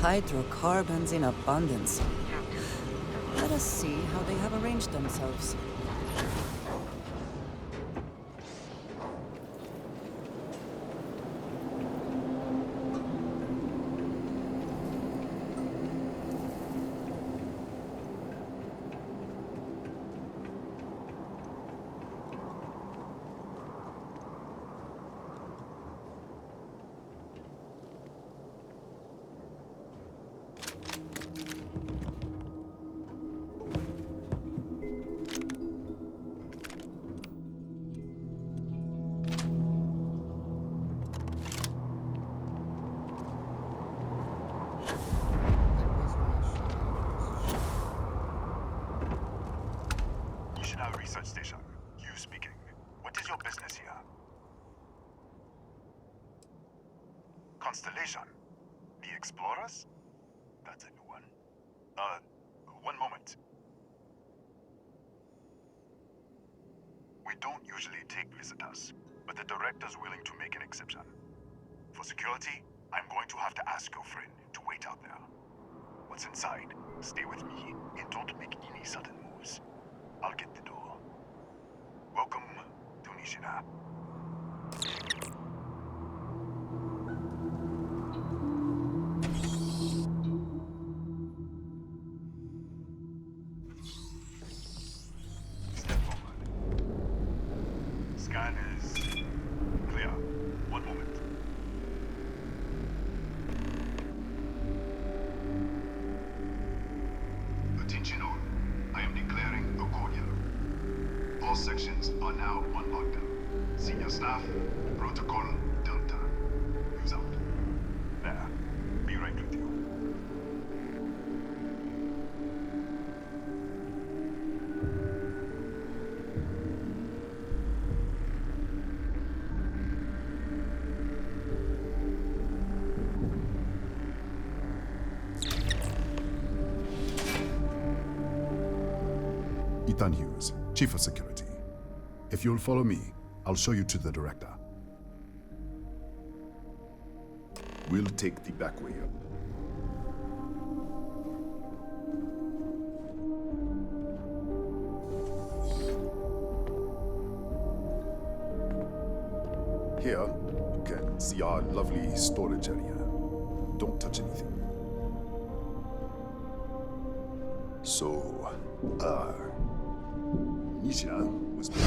Hydrocarbons in abundance. Let us see how they have arranged themselves. Research station. You speaking. What is your business here? Constellation. The Explorers? That's a new one. One moment. We don't usually take visitors, but the director's willing to make an exception. For security, I'm going to have to ask your friend to wait out there. What's inside? Stay with me and don't make any sudden moves. I'll get the door. Welcome to Nishina. Step forward. Scan is clear. One moment. Attention all. I am declaring a cordial. All sections are now on lockdown. Senior staff, protocol, Delta. Use out. There. Be right with you. Ethan Hughes, Chief of Security. If you'll follow me, I'll show you to the director. We'll take the back way up. Here, you can see our lovely storage area. Don't touch anything. So, Nishina was built.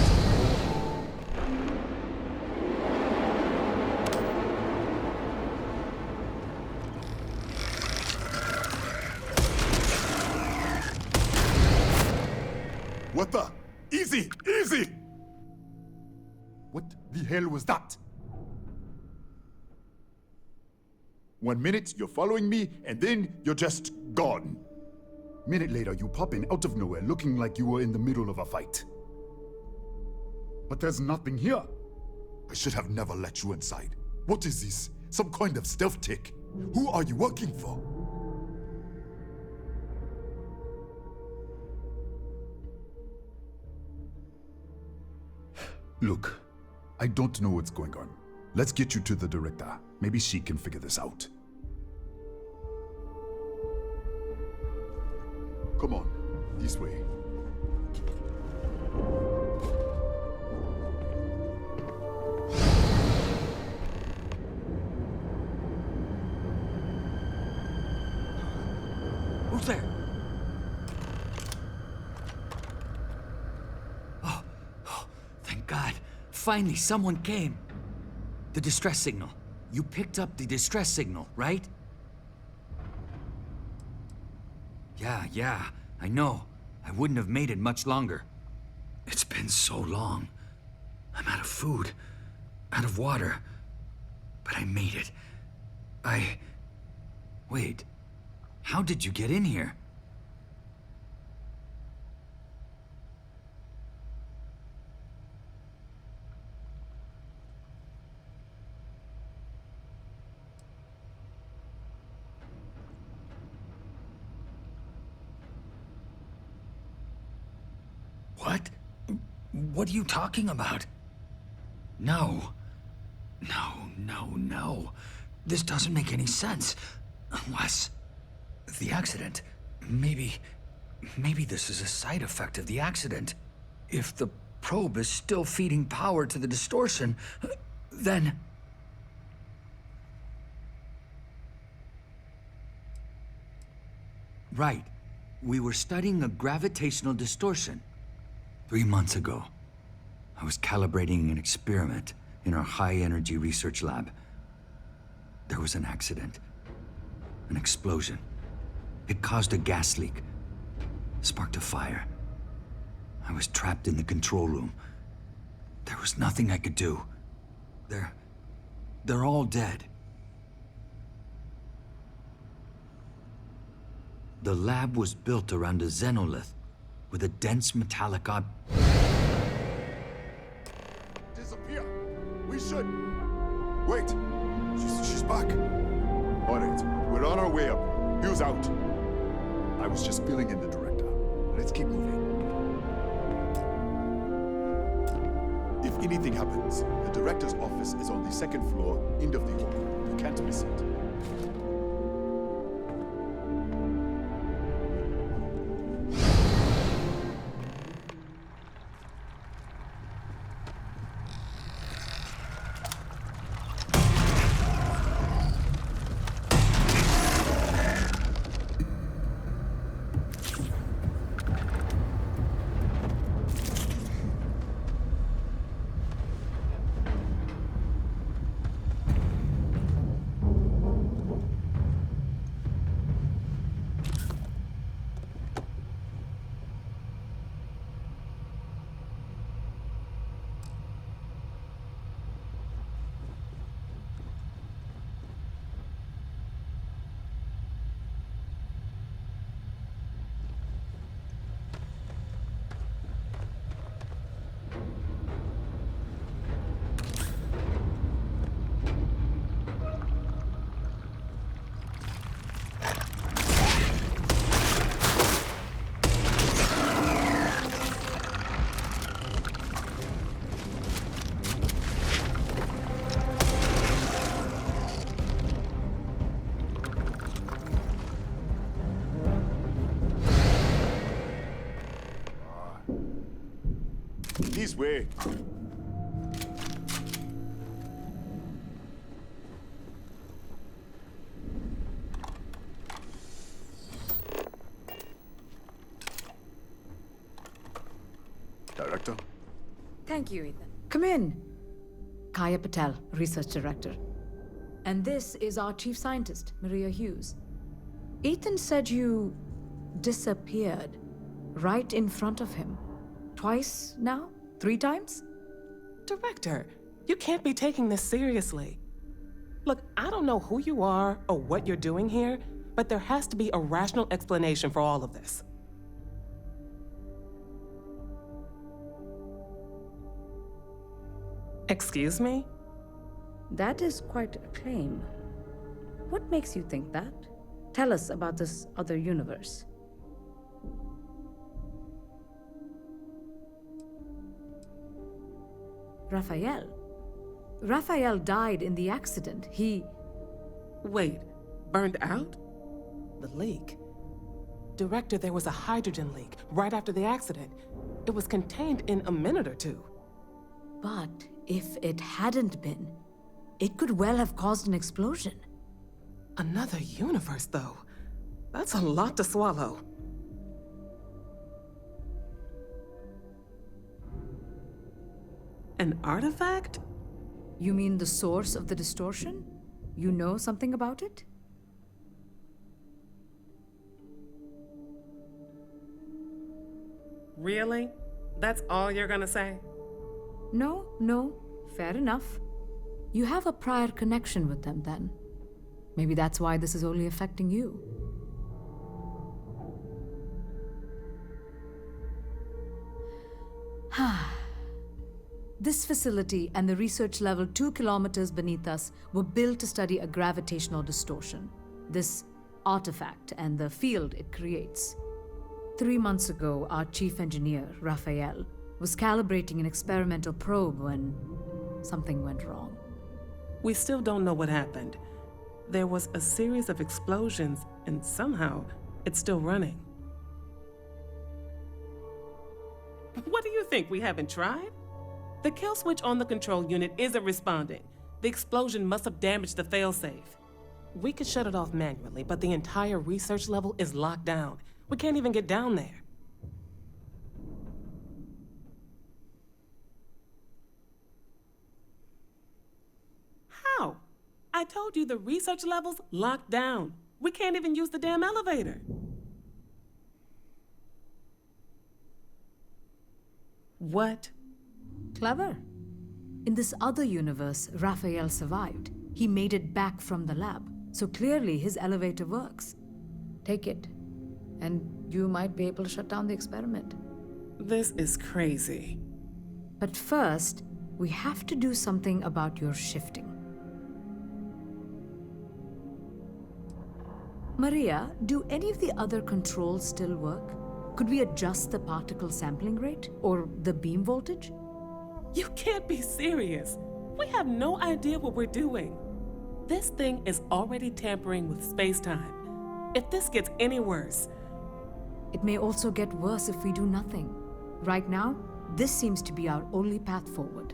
What the? Easy! Easy! What the hell was that? 1 minute, you're following me, and then you're just gone. Minute later, you pop in out of nowhere looking like you were in the middle of a fight. But there's nothing here. I should have never let you inside. What is this? Some kind of stealth tick? Who are you working for? Look, I don't know what's going on. Let's get you to the director. Maybe she can figure this out. Come on, this way. Who's there? Oh, thank God. Finally, someone came. The distress signal. You picked up the distress signal, right? Yeah, I know. I wouldn't have made it much longer. It's been so long. I'm out of food, out of water. But I made it. Wait. How did you get in here? What? What are you talking about? No. No. This doesn't make any sense. The accident. Maybe this is a side effect of the accident. If the probe is still feeding power to the distortion, then... Right. We were studying a gravitational distortion. 3 months ago, I was calibrating an experiment in our high-energy research lab. There was an accident. An explosion. It caused a gas leak. Sparked a fire. I was trapped in the control room. There was nothing I could do. They're all dead. The lab was built around a xenolith with a dense metallic Disappear! We should... Wait! She's back! Alright, we're on our way up. Hugh's out. I was just filling in the director. Let's keep moving. If anything happens, the director's office is on the second floor, end of the hall. You can't miss it. This way. Director? Thank you, Ethan. Come in. Kaya Patel, Research Director. And this is our Chief Scientist, Maria Hughes. Ethan said you disappeared right in front of him. Twice now? 3 times? Director, you can't be taking this seriously. Look, I don't know who you are or what you're doing here, but there has to be a rational explanation for all of this. Excuse me? That is quite a claim. What makes you think that? Tell us about this other universe. Raphael. Raphael died in the accident. Wait, burned out? The leak. Director, there was a hydrogen leak right after the accident. It was contained in a minute or two. But if it hadn't been, it could well have caused an explosion. Another universe, though. That's a lot to swallow. An artifact? You mean the source of the distortion? You know something about it? Really? That's all you're gonna say? No, fair enough. You have a prior connection with them then. Maybe that's why this is only affecting you. This facility and the research level 2 kilometers beneath us were built to study a gravitational distortion, this artifact and the field it creates. 3 months ago, our chief engineer, Raphael, was calibrating an experimental probe when something went wrong. We still don't know what happened. There was a series of explosions, and somehow it's still running. What do you think? We haven't tried? The kill switch on the control unit isn't responding. The explosion must have damaged the failsafe. We could shut it off manually, but the entire research level is locked down. We can't even get down there. How? I told you the research level's locked down. We can't even use the damn elevator. What? Clever. In this other universe, Raphael survived. He made it back from the lab, so clearly his elevator works. Take it, and you might be able to shut down the experiment. This is crazy. But first, we have to do something about your shifting. Maria, do any of the other controls still work? Could we adjust the particle sampling rate or the beam voltage? You can't be serious. We have no idea what we're doing. This thing is already tampering with space-time. If this gets any worse... It may also get worse if we do nothing. Right now, this seems to be our only path forward.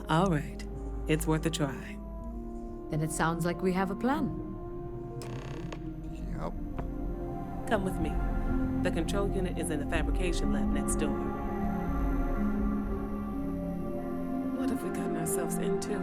All right. It's worth a try. Then it sounds like we have a plan. Yep. Come with me. The control unit is in the fabrication lab next door. What have we gotten ourselves into?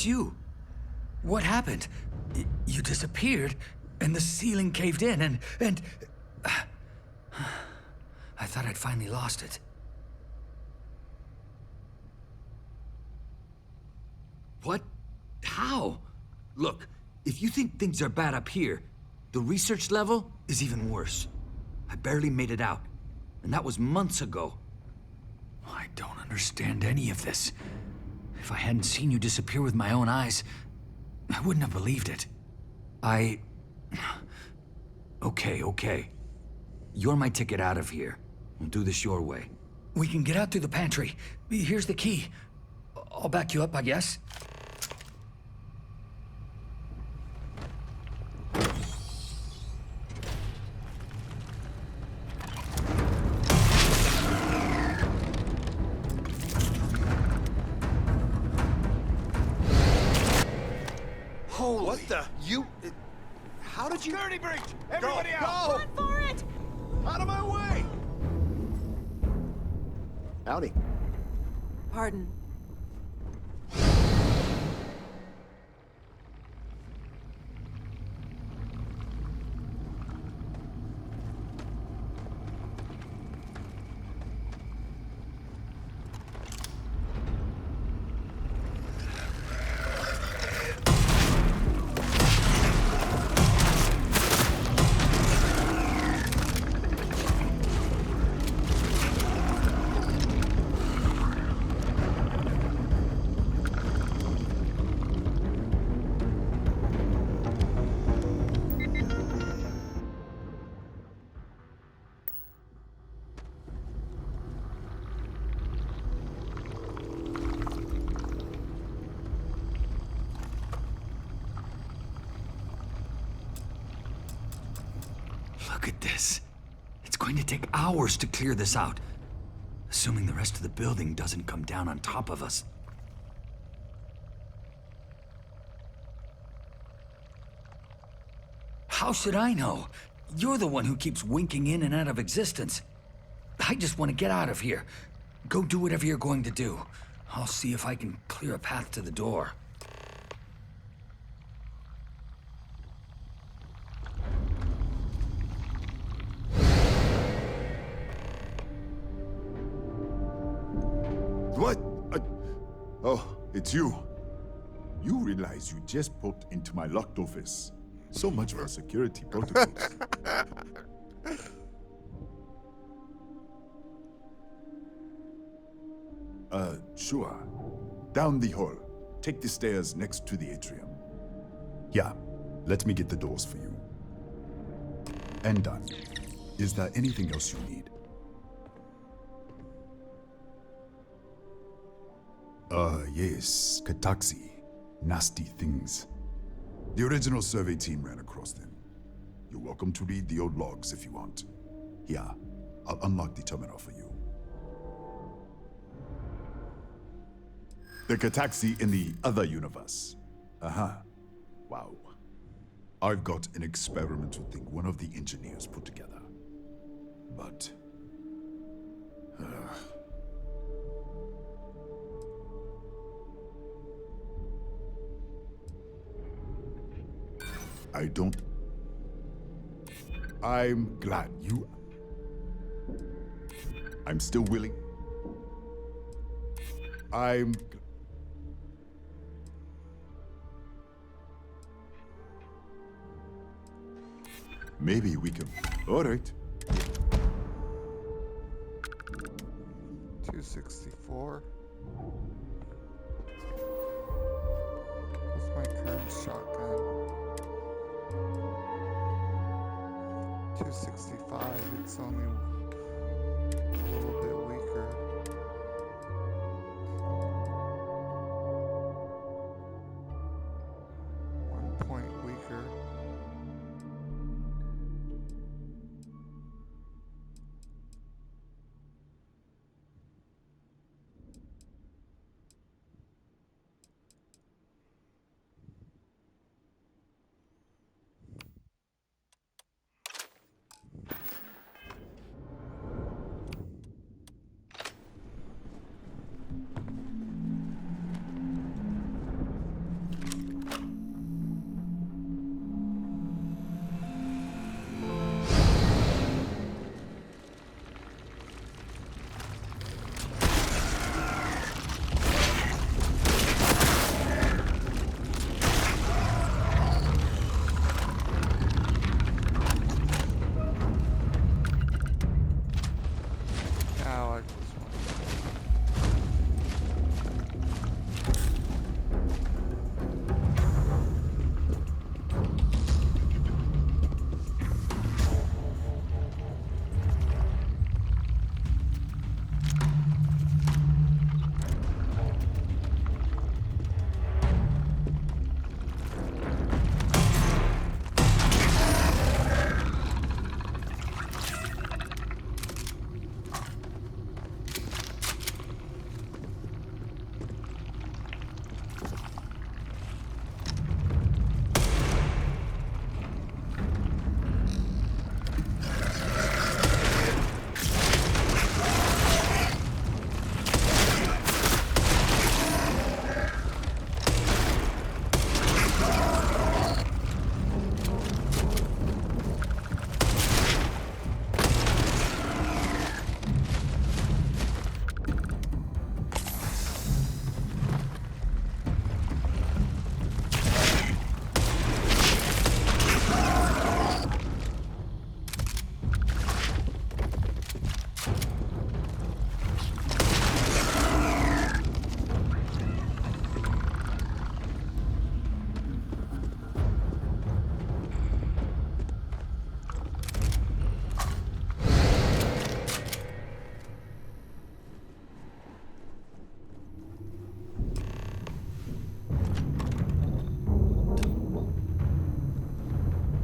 it's you. What happened? You disappeared, and the ceiling caved in, and... I thought I'd finally lost it. What? How? Look, if you think things are bad up here, the research level is even worse. I barely made it out, and that was months ago. I don't understand any of this. If I hadn't seen you disappear with my own eyes, I wouldn't have believed it. Okay. You're my ticket out of here. We'll do this your way. We can get out through the pantry. Here's the key. I'll back you up, I guess. Holy... What the... You... How did you... Security breach! Everybody out! Go! Run for it! Out of my way! Howdy. Pardon. Look at this. It's going to take hours to clear this out. Assuming the rest of the building doesn't come down on top of us. How should I know? You're the one who keeps winking in and out of existence. I just want to get out of here. Go do whatever you're going to do. I'll see if I can clear a path to the door. What? Oh, it's you. You realize you just poked into my locked office. So much for security protocols. Sure. Down the hall. Take the stairs next to the atrium. Yeah, let me get the doors for you. And done. Is there anything else you need? Yes, Kataxi. Nasty things. The original survey team ran across them. You're welcome to read the old logs if you want. Here, I'll unlock the terminal for you. The Kataxi in the other universe. Wow. I've got an experimental thing one of the engineers put together. But... I don't... I'm glad you... I'm still willing. Maybe we can... All right. 264. What's my current shotgun? 265. It's only a little bit weaker. One point weaker.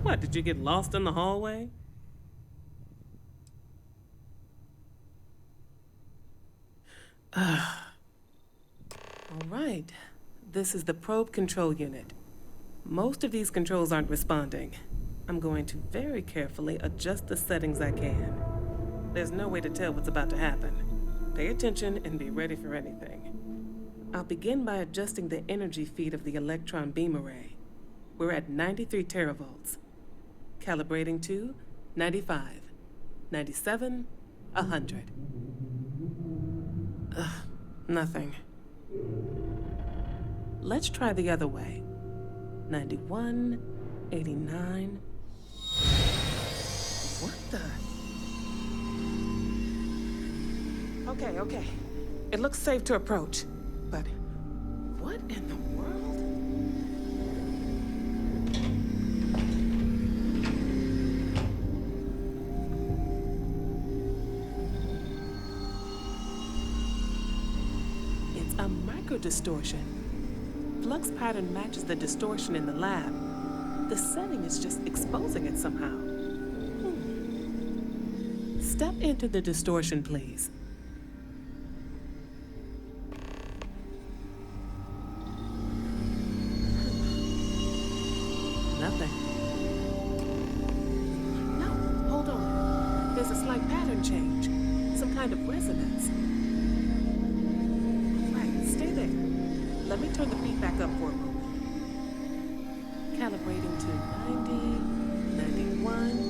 What, did you get lost in the hallway? All right. This is the probe control unit. Most of these controls aren't responding. I'm going to very carefully adjust the settings I can. There's no way to tell what's about to happen. Pay attention and be ready for anything. I'll begin by adjusting the energy feed of the electron beam array. We're at 93 teravolts. Calibrating to 95, 97, 100. Nothing. Let's try the other way. 91, 89. What the? Okay. It looks safe to approach. But what in the world? It's a microdistortion. Flux pattern matches the distortion in the lab. The setting is just exposing it somehow. Step into the distortion, please. Nothing. No, hold on. There's a slight pattern change. Some kind of resonance. Right, stay there. Let me turn the beat back up for a moment. Calibrating to 90, 91.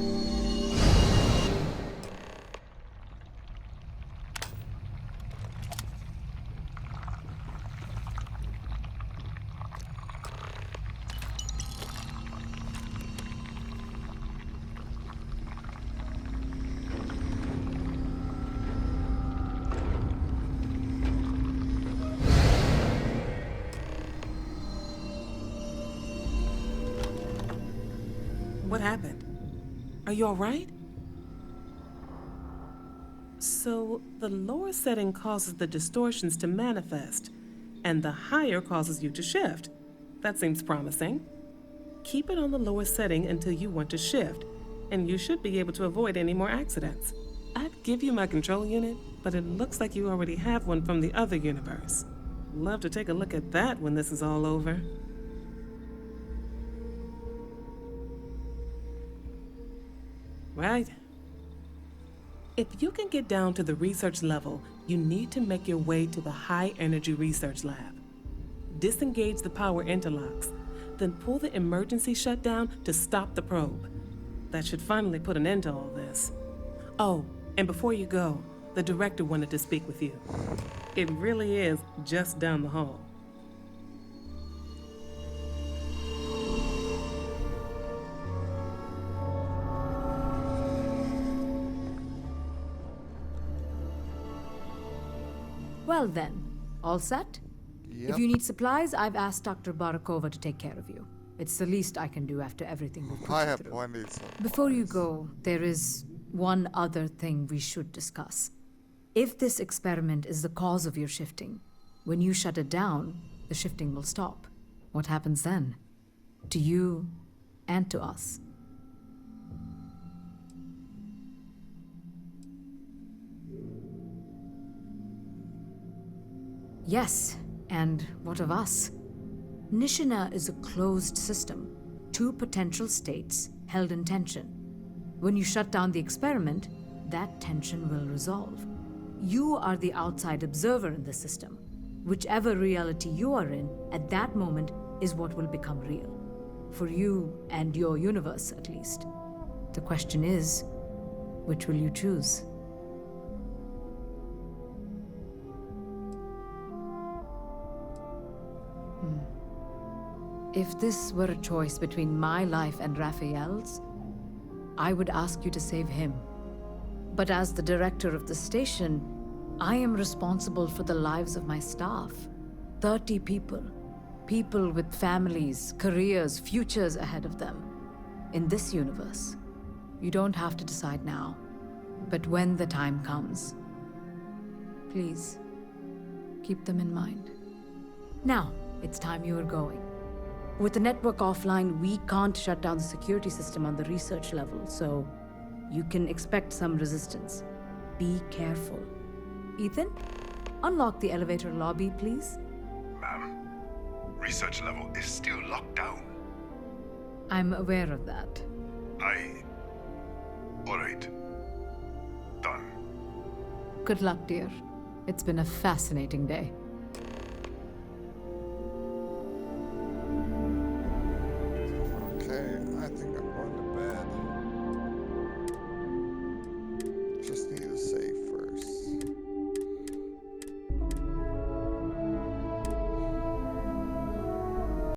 What happened? Are you all right? So, the lower setting causes the distortions to manifest, and the higher causes you to shift. That seems promising. Keep it on the lower setting until you want to shift, and you should be able to avoid any more accidents. I'd give you my control unit, but it looks like you already have one from the other universe. Love to take a look at that when this is all over. Right. If you can get down to the research level, you need to make your way to the high energy research lab. Disengage the power interlocks, then pull the emergency shutdown to stop the probe. That should finally put an end to all this. Oh, and before you go, the director wanted to speak with you. It really is just down the hall. Well then, all set? Yep. If you need supplies, I've asked Dr. Barakova to take care of you. It's the least I can do after everything we've put I you have through. plenty of stuff. Before you go, there is one other thing we should discuss. If this experiment is the cause of your shifting, when you shut it down, the shifting will stop. What happens then? To you and to us. Yes, and what of us? Nishina is a closed system, two potential states held in tension. When you shut down the experiment, that tension will resolve. You are the outside observer in the system. Whichever reality you are in at that moment is what will become real. For you and your universe, at least. The question is, which will you choose? If this were a choice between my life and Raphael's, I would ask you to save him. But as the director of the station, I am responsible for the lives of my staff. 30 people. People with families, careers, futures ahead of them. In this universe, you don't have to decide now. But when the time comes, please, keep them in mind. Now, it's time you are going. With the network offline, we can't shut down the security system on the research level, so you can expect some resistance. Be careful. Ethan, unlock the elevator lobby, please. Ma'am, research level is still locked down. I'm aware of that. Alright. Done. Good luck, dear. It's been a fascinating day. Okay, I think I'm going to